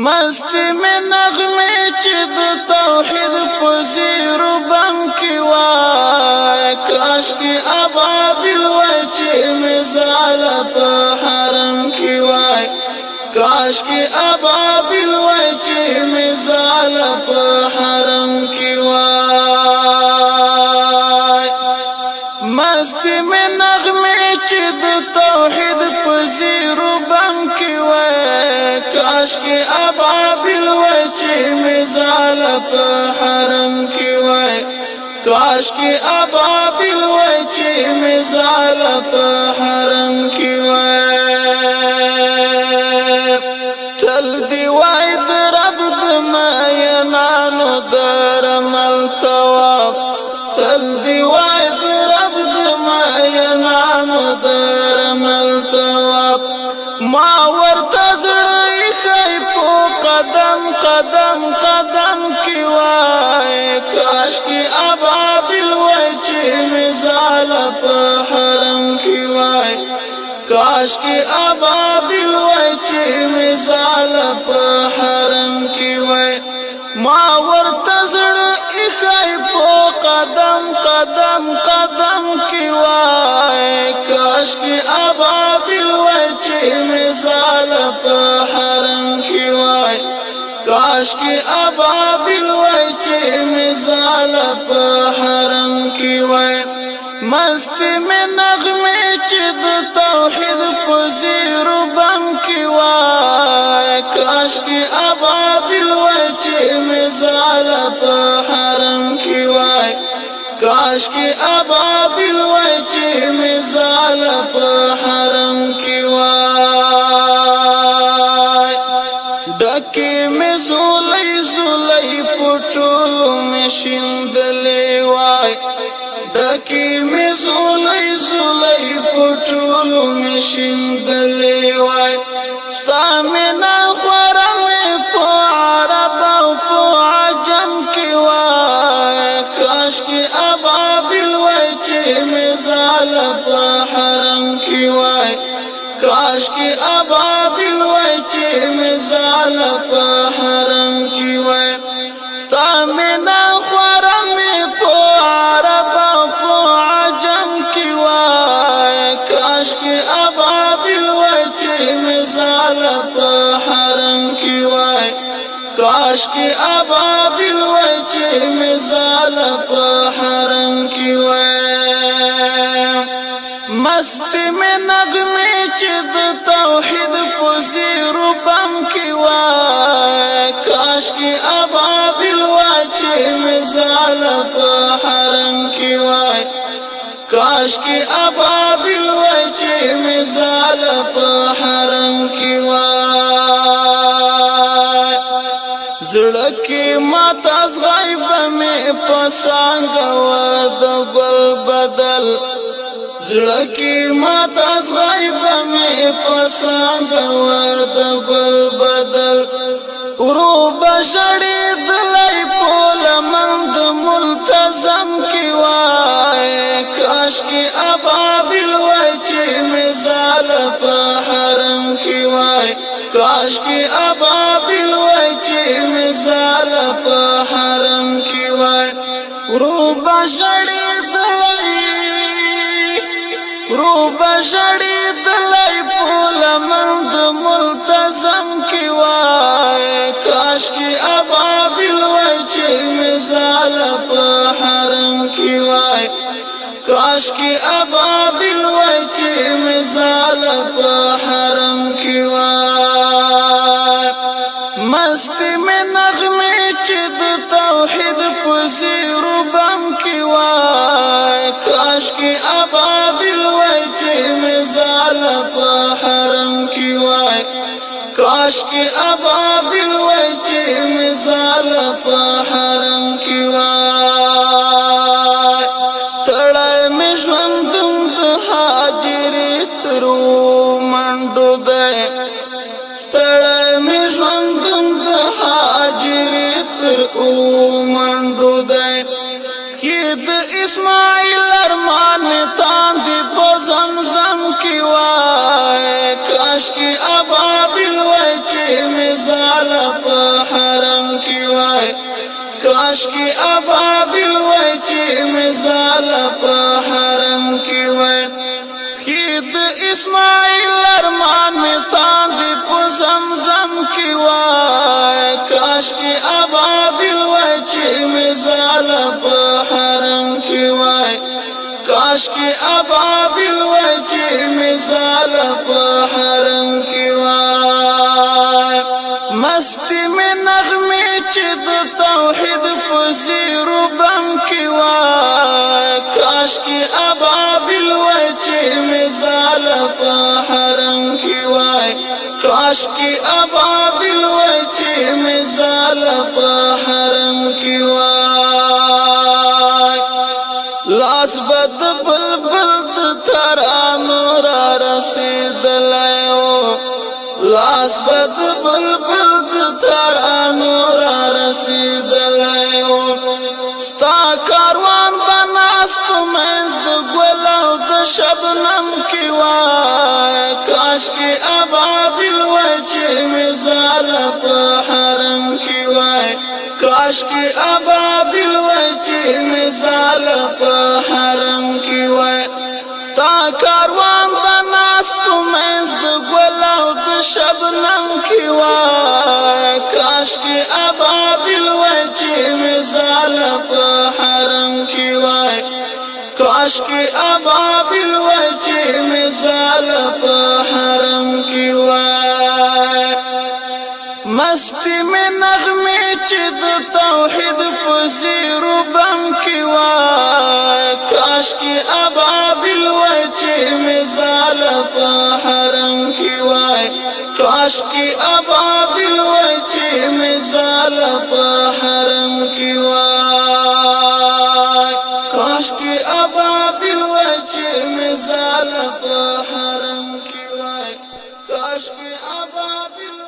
مستی میں نغمے چې د توحید په زیرو بم کې وای کاش کې ابابیل وای چې مثال په حرم کې وای کاش کې ابابیل وای چې مثال په حرم کې وای مستی میں نغمے چې د توحید په زیرو بم کې وای کاش کې ابابیل وای چې مثال په حرم کې وای کاش کې ابابیل وای چې مثال په حرم کې وای تل دی وای د رب د مینانو درمل طواف تل دی وای د رب د مینانو درمل طواف ما ورته زړه خای په قدم قدم قدم کی وای کاش کی ابابیل وای چې مثال په حرم کی وای کاش کی ابابیل وای چې مثال په حرم کی وای ما ورته زړه خای په قدم قدم قدم کی وای کاش کی ابابیل وای چې مثال په حرم کی وای کاش کی ابابیل وای چې مثال په حرم کی وای مستی میں نغمے چې د توحید په زیرو بم کی وای کاش کی ابابیل وای چې مثال په حرم کی وای کاش کی ابابیل وای چې مثال په حرم کی وای ډکی می زولای زولای پټولو می شیندلې وای ډکی می زولای زولای پټولو می شیندلې وای ستا مینا خورا می په عرب او په عجم کی وای کاش کی ابابیل وای چې مثال په حرم کی وای کاش کی ابابیل وای چې مثال په حرم کی وای ستا مینا خورا می په عرب او په عجم کی وای کاش کی ابابیل وای چې مثال په حرم کی وای کاش کی ابابیل وای چې مثال په حرم کی وای مستی میں نغمے چې د توحید په زیرو بم کی وای کاش کی ابابیل وای چې مثال په حرم کی وای کاش کی ابابیل وای چې مثال په حرم کی وای زړه کې ماته غیب مې پسانګ و د ګل بدل زړه کې ماته غیب مې پسانګ و د ګل بدل ورو بشړې دلای پول مند ملتزم کی وای کاش کی ابابیل وای چې مثال په حرم کی وای کاش کی ابابیل وای چې مثال په حرم کی وای ورو بشړې بشړی دلای پول مند ملتزم کی وای کاش کی ابابیل وای چې مثال په حرم کی وای کاش کی ابابیل وای چې مثال په حرم کی وای مستی میں نغمے چې د توحید په زیرو بم کی وای کاش کی ابابیل وای چې مثال په حرم کی وای کاش کی ابابیل وای چې مثال په حرم کی وای ستړی می ژوندون د هاجرې ترو منډو دی ستړی می ژوندون د هاجرې تر او منډو دی کې د اسماعیل ارمان تاندې په زمزم کی وای کاش کی ابابیل وای چې مزال په حرم کې وای کاش کې ابابل وای چې مزال په حرم کې وای خید اسماعیل ارمان می تاندې په زمزم کې وای کاش کې ابابل وای چې مزال په حرم کې وای کاش کې ابابل وای چې مزال په حرم کې وای مستی می نغمه چې د توحید په زیرو بم کې وای کاش کې ابابل وای چې مزال په حرم کې وای کاش کې ابابل وای چې مزال په حرم کې وای لاس بد بلبل د ترانو را رسیدلی لاس بد بلبل د ترانو را رسیدلی ستا کاروان بناس په منځ د ګل او د شبنم کې وای کاش کې ابابل وای چې مزال په حرم کې وای کاش کې ابابل وای چې مزال په حرم کې وای ستا کاروان بناس په منځ د ګل او د شبنم کې وای کاش کې ابابل وای چې مزال په حرم کې وای کاش کې ابابل وای چې مزال په حرم کې وای مستی می نغمه چې د توحید په زیرو بم کې وای کاش کې ابابل وای چې مزال په حرم کې وای کاش کې ابابل وای چې مزال په حرم کې وای کاش کې ابابل وای چې مزال په حرم کې وای کاش کې ابابل